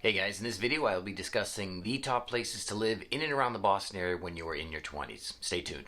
Hey guys, in this video I will be discussing the top places to live in and around the Boston area when you are in your 20s. Stay tuned.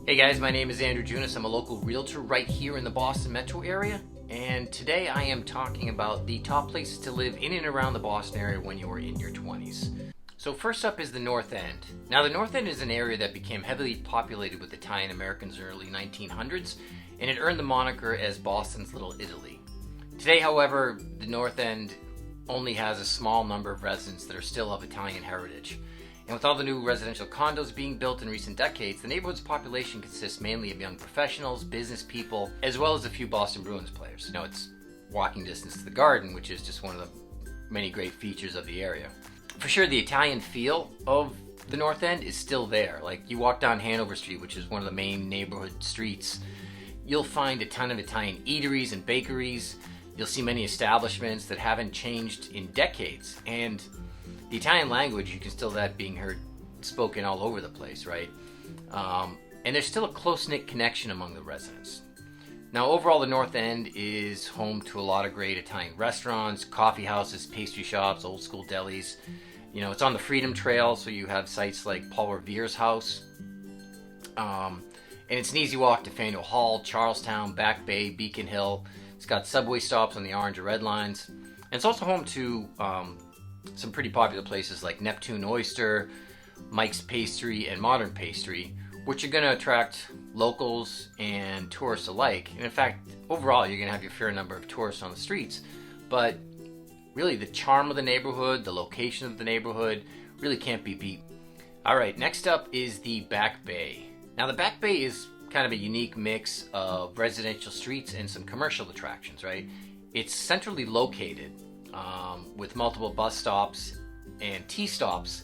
Hey guys, my name is Andrew Junas. I'm a local realtor right here in the Boston metro area, and today I am talking about the top places to live in and around the Boston area when you are in your 20s. So first up is the North End. Now the North End is an area that became heavily populated with Italian Americans in the early 1900s, and it earned the moniker as Boston's Little Italy. Today, however, the North End only has a small number of residents that are still of Italian heritage. And with all the new residential condos being built in recent decades, the neighborhood's population consists mainly of young professionals, business people, as well as a few Boston Bruins players. You know, it's walking distance to the Garden, which is just one of the many great features of the area. For sure, the Italian feel of the North End is still there. Like, you walk down Hanover Street, which is one of the main neighborhood streets, you'll find a ton of Italian eateries and bakeries. You'll see many establishments that haven't changed in decades. And the Italian language, you can still that being heard spoken all over the place, right? And there's still a close-knit connection among the residents. Now, overall, the North End is home to a lot of great Italian restaurants, coffee houses, pastry shops, old school delis. You know, it's on the Freedom Trail, so you have sites like Paul Revere's house. And it's an easy walk to Faneuil Hall, Charlestown, Back Bay, Beacon Hill. It's got subway stops on the Orange and Red lines. And it's also home to some pretty popular places like Neptune Oyster, Mike's Pastry, and Modern Pastry, which are going to attract locals and tourists alike. And in fact, overall, you're going to have your fair number of tourists on the streets. But really, the charm of the neighborhood, the location of the neighborhood, really can't be beat. All right, next up is the Back Bay. Now, the Back Bay is kind of a unique mix of residential streets and some commercial attractions, right? It's centrally located with multiple bus stops and T-stops.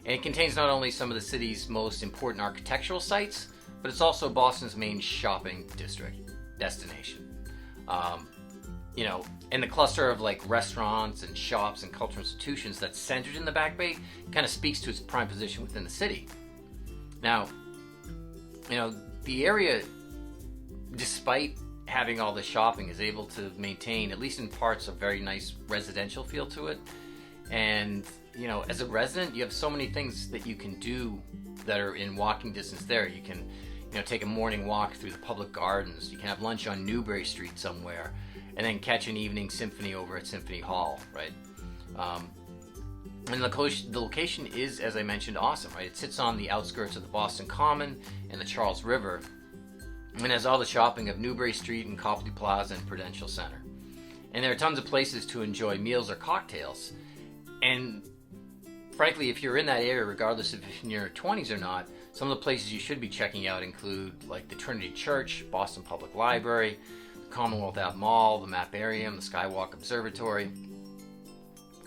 And it contains not only some of the city's most important architectural sites, but it's also Boston's main shopping district destination. You know, and the cluster of like restaurants and shops and cultural institutions that's centered in the Back Bay kind of speaks to its prime position within the city. Now, you know, the area, despite having all this shopping, is able to maintain, at least in parts, a very nice residential feel to it. And you know, as a resident, you have so many things that you can do that are in walking distance there. You can, you know, take a morning walk through the public gardens. You can have lunch on Newbury Street somewhere, and then catch an evening symphony over at Symphony Hall, right? And the location is, as I mentioned, awesome, right? It sits on the outskirts of the Boston Common and the Charles River, and has all the shopping of Newbury Street and Copley Plaza and Prudential Center. And there are tons of places to enjoy meals or cocktails. And frankly, if you're in that area, regardless if you're in your 20s or not, some of the places you should be checking out include like the Trinity Church, Boston Public Library, the Commonwealth Ave Mall, the Maparium, the Skywalk Observatory.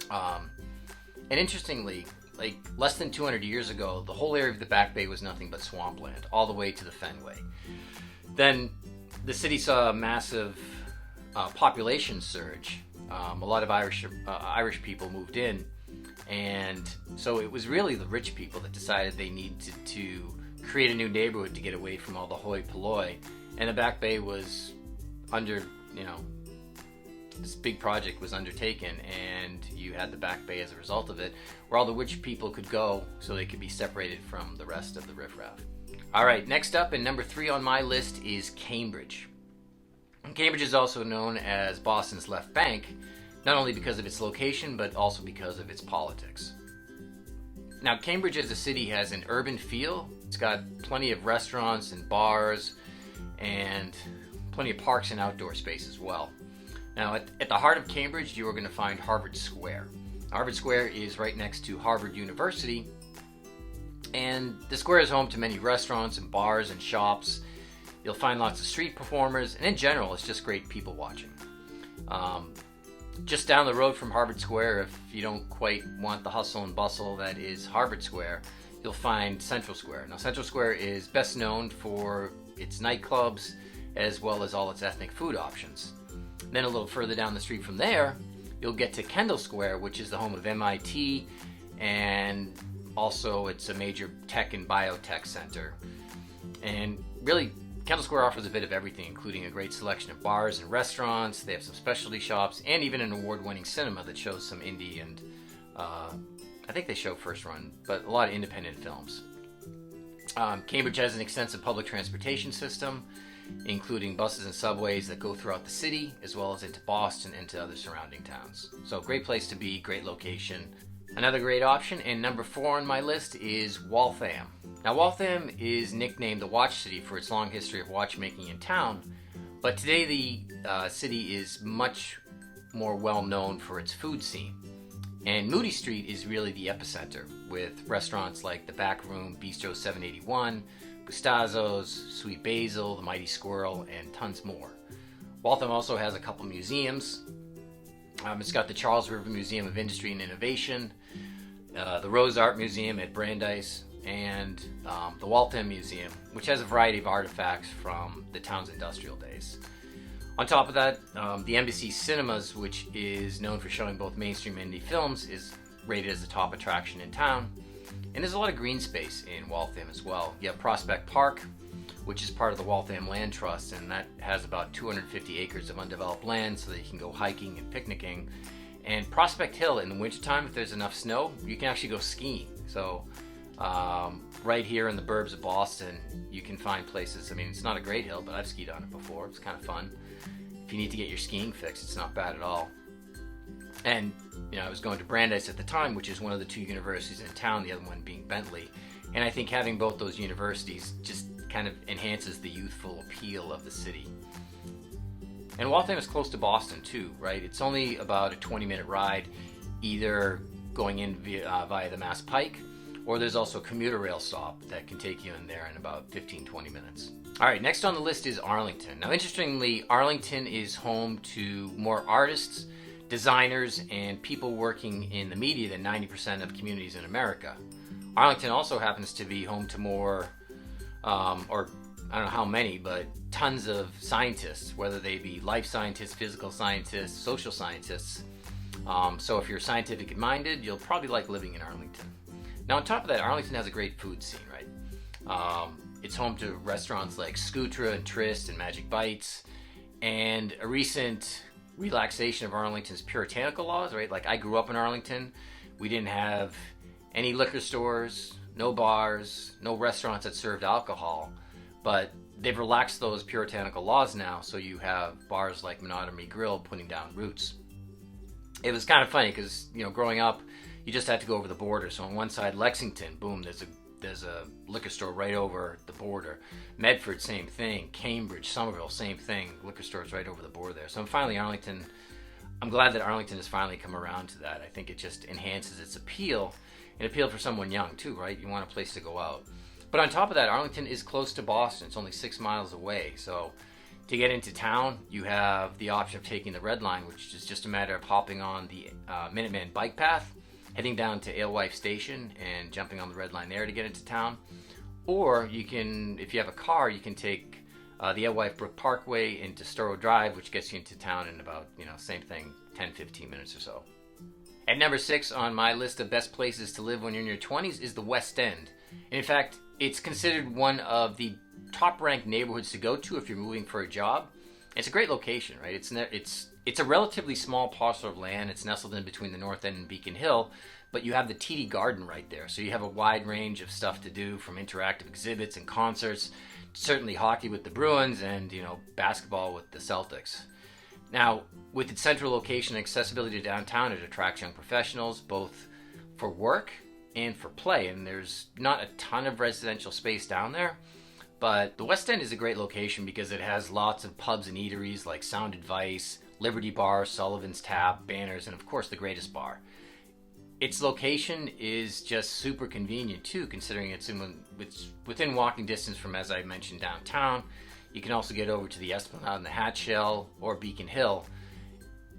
And interestingly, like less than 200 years ago, the whole area of the Back Bay was nothing but swampland, all the way to the Fenway. Then the city saw a massive population surge. A lot of Irish people moved in. And so it was really the rich people that decided they needed to create a new neighborhood to get away from all the hoi polloi. And the Back Bay was under, you know, this big project was undertaken, and you had the Back Bay as a result of it, where all the rich people could go so they could be separated from the rest of the riffraff. All right, next up, and number 3 on my list, is Cambridge. And Cambridge is also known as Boston's left bank, not only because of its location, but also because of its politics. Now, Cambridge as a city has an urban feel. It's got plenty of restaurants and bars, and plenty of parks and outdoor space as well. Now, at the heart of Cambridge, you are going to find Harvard Square. Harvard Square is right next to Harvard University, and the square is home to many restaurants and bars and shops. You'll find lots of street performers, and in general, it's just great people watching. Just down the road from Harvard Square, if you don't quite want the hustle and bustle that is Harvard Square, you'll find Central Square. Now, Central Square is best known for its nightclubs as well as all its ethnic food options. Then a little further down the street from there, you'll get to Kendall Square, which is the home of MIT and Also, it's a major tech and biotech center. And really, Kendall Square offers a bit of everything, including a great selection of bars and restaurants. They have some specialty shops and even an award-winning cinema that shows some indie and I think they show first run, but a lot of independent films. Cambridge has an extensive public transportation system, including buses and subways that go throughout the city, as well as into Boston and to other surrounding towns. So great place to be, great location. Another great option, and number 4 on my list, is Waltham. Now, Waltham is nicknamed the Watch City for its long history of watchmaking in town, but today the city is much more well known for its food scene. And Moody Street is really the epicenter, with restaurants like the Back Room, Bistro 781, Gustazzo's, Sweet Basil, the Mighty Squirrel, and tons more. Waltham also has a couple museums. It's got the Charles River Museum of Industry and Innovation, the Rose Art Museum at Brandeis, and the Waltham Museum, which has a variety of artifacts from the town's industrial days. On top of that, the Embassy Cinemas, which is known for showing both mainstream and indie films, is rated as the top attraction in town. And there's a lot of green space in Waltham as well. You have Prospect Park, which is part of the Waltham Land Trust, and that has about 250 acres of undeveloped land so that you can go hiking and picnicking. And Prospect Hill, in the wintertime, if there's enough snow, you can actually go skiing. So right here in the burbs of Boston, you can find places. I mean, it's not a great hill, but I've skied on it before. It's kind of fun. If you need to get your skiing fix, it's not bad at all. And, I was going to Brandeis at the time, which is one of the 2 universities in town, the other one being Bentley. And I think having both those universities just kind of enhances the youthful appeal of the city. And Waltham is close to Boston too, right? It's only about a 20-minute ride, either going in via the Mass Pike, or there's also a commuter rail stop that can take you in there in about 15-20 minutes. All right, next on the list is Arlington. Now, interestingly, Arlington is home to more artists, designers, and people working in the media than 90% of communities in America. Arlington also happens to be home to more, or I don't know how many, but tons of scientists, whether they be life scientists, physical scientists, social scientists. So if you're scientific minded, you'll probably like living in Arlington. Now, on top of that, Arlington has a great food scene, right? It's home to restaurants like Scootra and Tryst and Magic Bites, and a recent relaxation of Arlington's puritanical laws, right? Like, I grew up in Arlington. We didn't have any liquor stores, no bars, no restaurants that served alcohol, but they've relaxed those puritanical laws now, so you have bars like Monogamy Grill putting down roots. It was kind of funny because, growing up, you just had to go over the border. So on one side, Lexington, boom, there's a liquor store right over the border. Medford, same thing. Cambridge, Somerville, same thing. Liquor stores right over the border there. So I'm glad that Arlington has finally come around to that. I think it just enhances its appeal, and appeal for someone young too, right? You want a place to go out. But on top of that, Arlington is close to Boston. It's only 6 miles away. So to get into town, you have the option of taking the Red Line, which is just a matter of hopping on the Minuteman bike path, heading down to Alewife Station and jumping on the Red Line there to get into town. Or you can, if you have a car, you can take the Alewife Brook Parkway into Storrow Drive, which gets you into town in about, same thing, 10-15 minutes or so. At number 6 on my list of best places to live when you're in your 20s is the West End. And in fact, it's considered one of the top-ranked neighborhoods to go to if you're moving for a job. It's a great location, right? It's a relatively small parcel of land. It's nestled in between the North End and Beacon Hill, but you have the TD Garden right there. So you have a wide range of stuff to do, from interactive exhibits and concerts, certainly hockey with the Bruins, and basketball with the Celtics. Now, with its central location and accessibility to downtown, it attracts young professionals, both for work and for play. And there's not a ton of residential space down there, but the West End is a great location because it has lots of pubs and eateries like Sound Advice, Liberty Bar, Sullivan's Tap, Banners, and of course the Greatest Bar. Its location is just super convenient too, considering it's within walking distance from, as I mentioned, downtown. You can also get over to the Esplanade and the Hat Shell or Beacon Hill.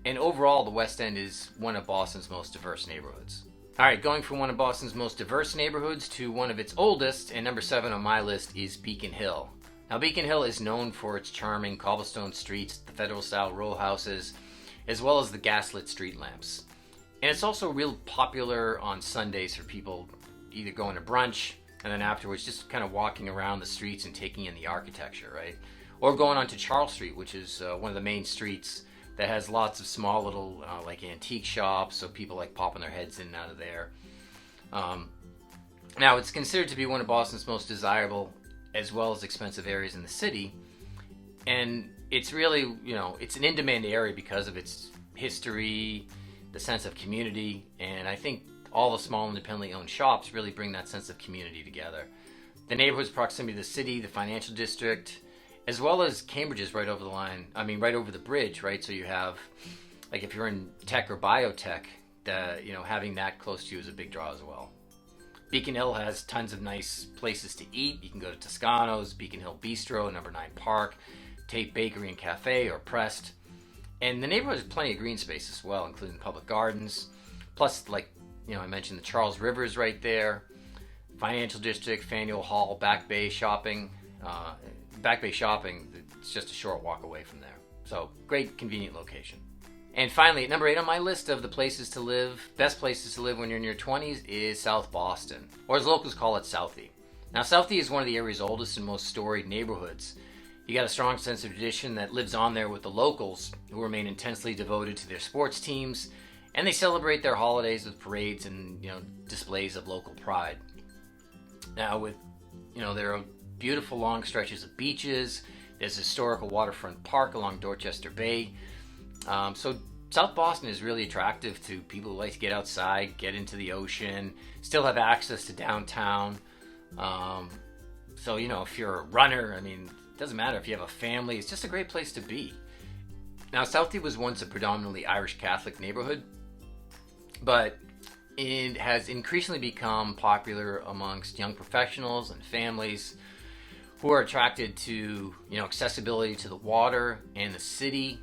And overall, the West End is one of Boston's most diverse neighborhoods. All right, going from one of Boston's most diverse neighborhoods to one of its oldest, and number 7 on my list is Beacon Hill. Now, Beacon Hill is known for its charming cobblestone streets, the Federal-style row houses, as well as the gaslit street lamps. And it's also real popular on Sundays for people either going to brunch and then afterwards just kind of walking around the streets and taking in the architecture, right? Or going onto Charles Street, which is one of the main streets that has lots of small little like antique shops, so people like popping their heads in and out of there. Now, it's considered to be one of Boston's most desirable as well as expensive areas in the city, and it's really, it's an in-demand area because of its history, the sense of community, and I think all the small independently owned shops really bring that sense of community together. The neighborhood's proximity to the city, the financial district, as well as Cambridge is right over the line. I mean, right over the bridge, right? So you have, like, if you're in tech or biotech, having that close to you is a big draw as well. Beacon Hill has tons of nice places to eat. You can go to Toscano's, Beacon Hill Bistro, Number 9 Park, Tate Bakery and Cafe, or Prest. And the neighborhood has plenty of green space as well, including public gardens. Plus, like, I mentioned the Charles River is right there. Financial District, Faneuil Hall, Back Bay Shopping. It's just a short walk away from there. So, great, convenient location. And finally, at number 8 on my list of the places to live, best places to live when you're in your 20s, is South Boston, or as locals call it, Southie. Now, Southie is one of the area's oldest and most storied neighborhoods. You got a strong sense of tradition that lives on there with the locals, who remain intensely devoted to their sports teams, and they celebrate their holidays with parades and, displays of local pride. Now, with, there are beautiful long stretches of beaches. There's a historical waterfront park along Dorchester Bay. So South Boston is really attractive to people who like to get outside, get into the ocean, still have access to downtown. So, if you're a runner, it doesn't matter if you have a family, it's just a great place to be. Now, Southie was once a predominantly Irish Catholic neighborhood, but it has increasingly become popular amongst young professionals and families who are attracted to, accessibility to the water and the city,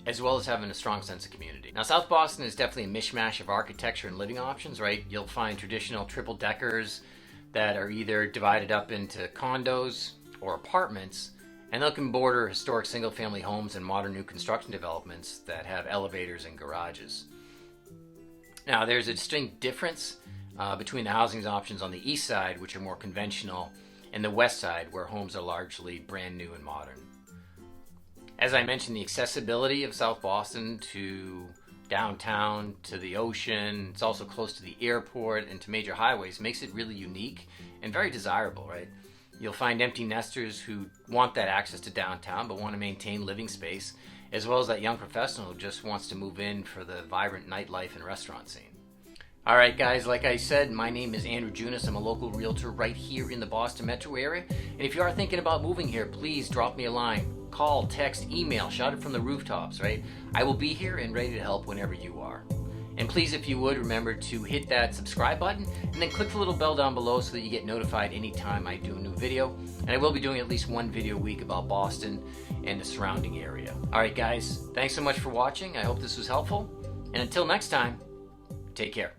as well as having a strong sense of community. Now, South Boston is definitely a mishmash of architecture and living options, right? You'll find traditional triple deckers that are either divided up into condos or apartments, and they can border historic single-family homes and modern new construction developments that have elevators and garages. Now, there's a distinct difference between the housing options on the east side, which are more conventional, and the west side, where homes are largely brand new and modern. As I mentioned, the accessibility of South Boston to downtown, to the ocean, it's also close to the airport and to major highways, makes it really unique and very desirable, right? You'll find empty nesters who want that access to downtown but want to maintain living space, as well as that young professional who just wants to move in for the vibrant nightlife and restaurant scene. All right, guys, like I said, my name is Andrew Junas. I'm a local realtor right here in the Boston metro area. And if you are thinking about moving here, please drop me a line. Call, text, email, shout it from the rooftops, right? I will be here and ready to help whenever you are. And please, if you would, remember to hit that subscribe button and then click the little bell down below so that you get notified anytime I do a new video. And I will be doing at least one video a week about Boston and the surrounding area. All right, guys, thanks so much for watching. I hope this was helpful. And until next time, take care.